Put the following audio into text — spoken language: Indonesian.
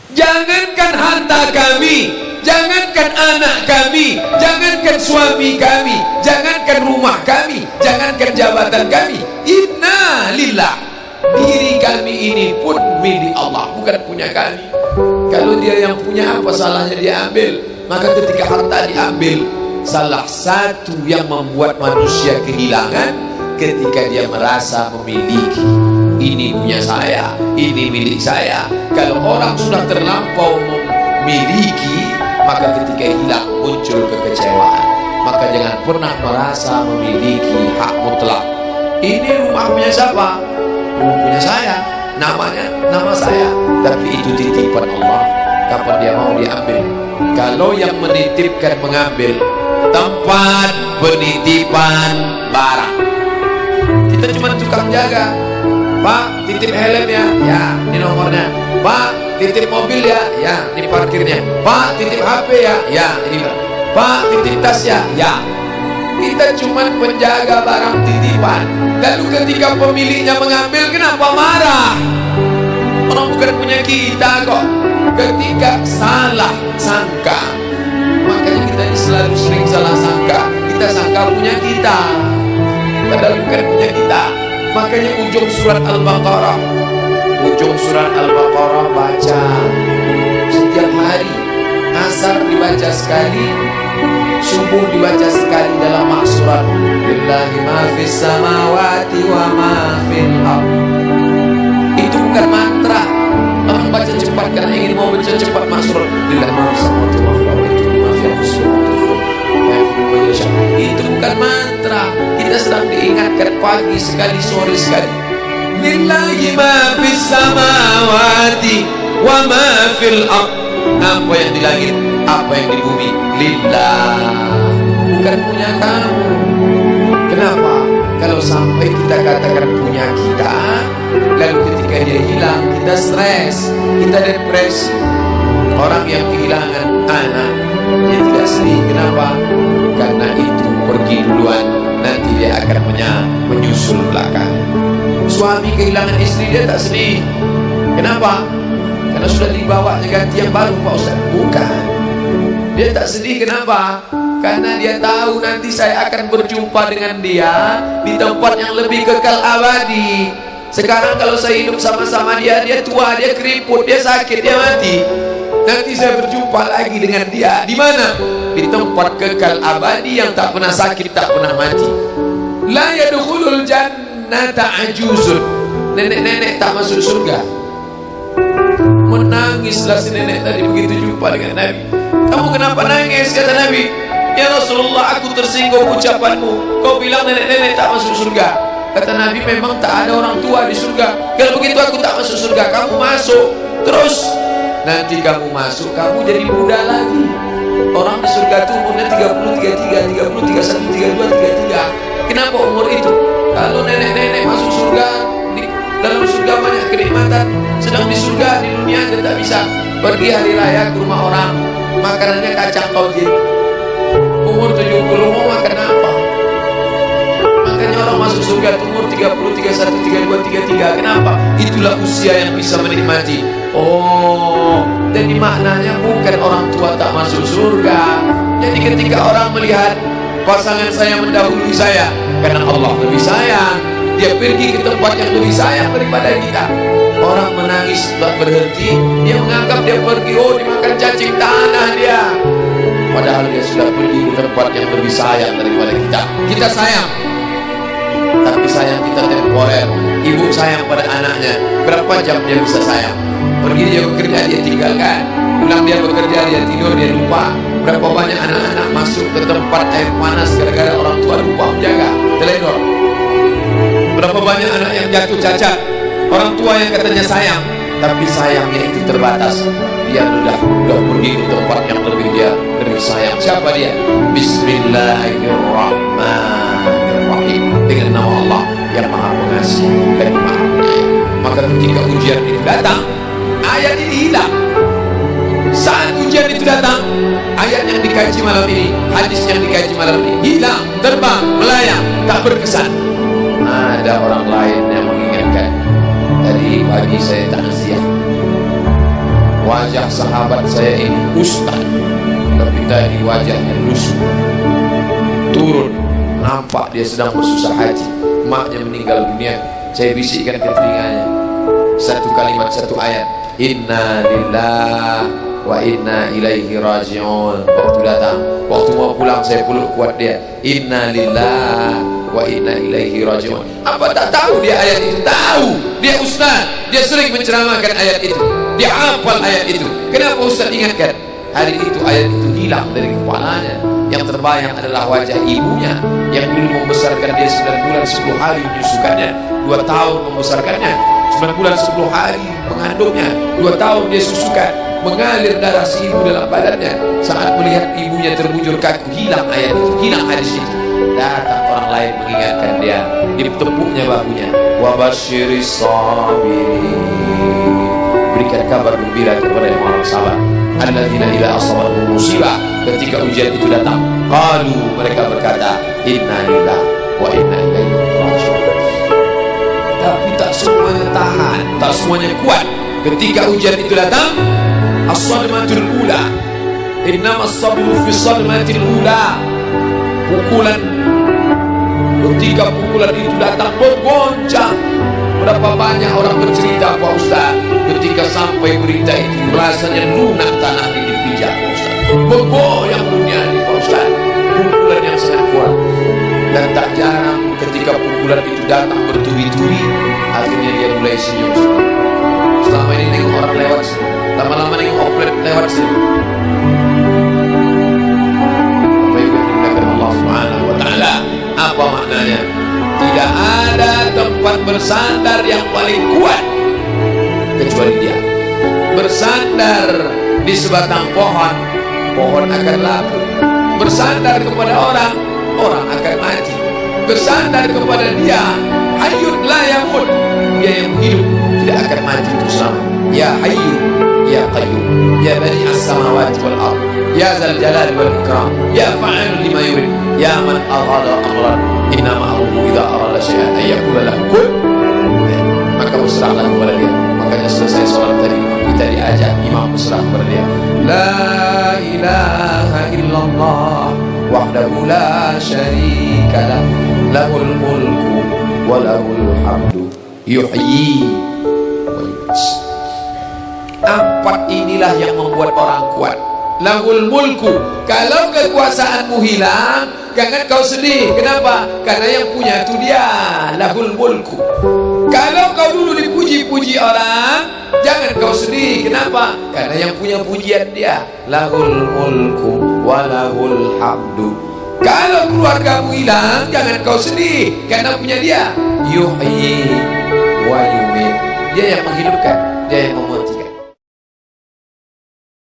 Jangankan harta kami, jangankan anak kami, jangankan suami kami, jangankan rumah kami, jangankan jabatan kami. Inna lillah, diri kami ini pun milik Allah, bukan punya kami. Kalau dia yang punya, apa salahnya dia ambil? Maka ketika harta diambil, salah satu yang membuat manusia kehilangan ketika dia merasa memiliki. Ini punya saya, ini milik saya. Kalau orang sudah terlampau memiliki, maka ketika hilang muncul kekecewaan. Maka jangan pernah merasa memiliki hak mutlak. Ini rumah punya siapa? Rumah punya saya, namanya nama saya, tapi itu titipan Allah. Kapan dia mau diambil? Kalau yang menitipkan mengambil, tempat penitipan barang, kita cuma tukang jaga. Pak, titip helm ya, ya, ini nomornya. Pak, titip mobil ya, ya, ini parkirnya. Pak, titip HP ya, ya, ini. Pak, titip tas ya, ya. Kita cuma penjaga barang titipan. Lalu ketika pemiliknya mengambil, kenapa marah? Orang bukan punya kita kok. Ketika salah sangka, makanya kita selalu sering salah sangka. Kita sangka punya kita, padahal bukan punya kita. Makanya ujung surat Al-Baqarah, baca setiap hari. Asar dibaca sekali, subuh dibaca sekali dalam maksurat. Lillahi ma fis samawati wa ma fil ardh. Itu bukan mantra. Orang baca cepat karena ingin mau baca cepat maksurat. Lillahi ma fis samawati wa ma fil ardh. Itu bukan mantra. Kita sedang diingatkan pagi sekali, sore sekali. Lillahi ma fis samawati wa ma fil ardh. Apa yang di langit, apa yang di bumi, lillah, bukan punya kamu. Kenapa? Kalau sampai kita katakan punya kita, lalu ketika dia hilang, kita stres, kita depresi. Orang yang kehilangan anak, dia tidak sedih. Kenapa? Karena itu pergi duluan, nanti dia akan menyusul belakang. Suami kehilangan istri, dia tak sedih. Kenapa? Karena sudah dibawanya ganti yang baru, Pak Ustaz. Bukan. Dia tak sedih, kenapa? Karena dia tahu nanti saya akan berjumpa dengan dia di tempat yang lebih kekal abadi. Sekarang kalau saya hidup sama-sama dia, dia tua, dia keriput, dia sakit, dia mati. Nanti saya berjumpa lagi dengan dia. Di mana? Di tempat kekal abadi yang tak pernah sakit, tak pernah mati. La yadkhulul jannata ajuzun. Nenek-nenek tak masuk surga. Menangislah si nenek tadi begitu jumpa dengan Nabi. Kamu kenapa nangis? Kata Nabi, ya Rasulullah, aku tersinggung ucapanmu. Kau bilang nenek-nenek tak masuk surga. Kata Nabi, memang tak ada orang tua di surga. Kalau begitu aku tak masuk surga. Kamu masuk. Terus nanti kamu masuk, kamu jadi muda lagi. Orang di surga itu umurnya 30, 33, 30, 31, 32, 33. Kenapa umur itu? Kalau nenek-nenek masuk surga, dalam surga banyak kenikmatan. Sedang di surga, di dunia dia tak bisa. Pergi hari raya ke rumah orang, makanannya kacang tauhid. Umur 70 mau makan apa? Makanya orang masuk surga umur 30, 31, 32, 33. Kenapa? Itulah usia yang bisa menikmati. Oh, jadi maknanya bukan orang tua tak masuk surga. Jadi ketika orang melihat pasangan saya mendahului saya, karena Allah lebih sayang, dia pergi ke tempat yang lebih sayang daripada kita. Orang menangis tak berhenti, dia menganggap dia pergi, oh dimakan cacing tanah dia. Padahal dia sudah pergi ke tempat yang lebih sayang daripada kita. Kita sayang, tapi sayang kita temporer. Ibu sayang pada anaknya, berapa jam dia bisa sayang? Pergi dia bekerja, dia tinggalkan. Pulang dia bekerja, dia tidur, dia lupa. Berapa banyak anak-anak masuk ke tempat air panas gara-gara orang tua lupa menjaga, teledor. Berapa banyak anak yang jatuh cacat, orang tua yang katanya sayang, tapi sayangnya itu terbatas. Dia sudah pergi ke tempat yang lebih sayang. Siapa dia? Bismillahirrahmanirrahim. Dengan nama Allah yang Maha Pengasih dan Maha Penyayang. Maka ketika ujian itu datang, ayat ini hilang. Saat ujian itu datang, ayat yang dikaji malam ini, hadis yang dikaji malam ini hilang, terbang, melayang, tak berkesan. Ada orang lain yang mengingatkan. Tadi pagi saya takziah, wajah sahabat saya ini ustaz, tapi tadi wajahnya lusuh. Turun, nampak dia sedang bersusah hati, maknya meninggal dunia. Saya bisikkan ke telinganya satu kalimat, satu ayat, inna lillahi wa inna ilaihi raji'un. Waktu datang, waktu mau pulang, saya peluk kuat dia, inna lillahi wa inna ilaihi raji'un. Apa tak tahu dia ayat itu? Tahu, dia ustaz, dia sering menceramahkan ayat itu, dia hafal ayat itu. Kenapa ustaz ingatkan? Hari itu ayat itu hilang dari kepalanya. Yang terbayang adalah wajah ibunya yang dulu membesarkan dia 9 bulan 10 hari menyusukannya, 2 tahun membesarkannya, 9 bulan 10 hari mengandungnya, 2 tahun dia susukan, mengalir darah si ibu dalam badannya. Saat melihat ibunya terbujur kaku, hilang ayat itu, hilang hadis itu. Datang orang lain mengingatkan dia, ditepuknya bahunya, wa basyiris sabirin, berikan kabar gembira kepada yang orang sabar, alladzina idza asabatuhum musibah, ketika ujian itu datang, qalu, mereka berkata, inna lillahi wa inna ilaihi raji'un. Tapi tak semuanya tahan, tak semuanya kuat. Ketika ujian itu datang, as-sadmatul ula, innamas sabru fi sadmatil ula, pukulan. Ketika pukulan itu datang, bergoncang. Berapa banyak orang bercerita, Pak Ustaz, ketika sampai berita itu rasanya lunak tanah ini dipijak, Pak Ustaz, bergoyang dunia ini, Pak Ustaz. Pukulan yang sangat kuat. Dan tak jarang ketika pukulan itu datang bertubi-tubi, akhirnya dia mulai senyum. Selama ini nengok orang lewat sini, lama-lama nengok oplet lewat sini. Allah Subhanahu wa ta'ala, apa maknanya? Tidak ada tempat bersandar yang paling kuat kecuali dia. Bersandar di sebatang pohon, pohon akan laku. Bersandar kepada orang, orang akan mati. Bersandar kepada dia, hayyun la yamut, dia yang hidup tidak akan mati itu selama. Ya hayyu ya qayyum, ya bani as-samawati wal ard, ya zal jalali wal ikram, ya fa'ilun lima yurid, ya man arada amran, innama amruhu idza arada syai'an ay yaqula lahu kun. Maka berserahlah kepada dia. Makanya selesai sholat tadi kita diajak imam berserah kepada dia. La ilaha illallah wahdahu la syarika lah, lahul mulku wa lahul hamdu yuhyi wa yumiit. Empat inilah yang membuat orang kuat. Lahul mulku, kalau kekuasaanmu hilang, jangan kau sedih. Kenapa? Karena yang punya itu dia. Lahul mulku. Kalau kau dulu dipuji-puji orang, jangan kau sedih. Kenapa? Karena yang punya pujian dia. Lahul mulku walahul hamdu. Kalau keluargamu hilang, jangan kau sedih, karena punya dia. Yuhyi wa yumiit. Dia yang menghidupkan, dia yang mematikan.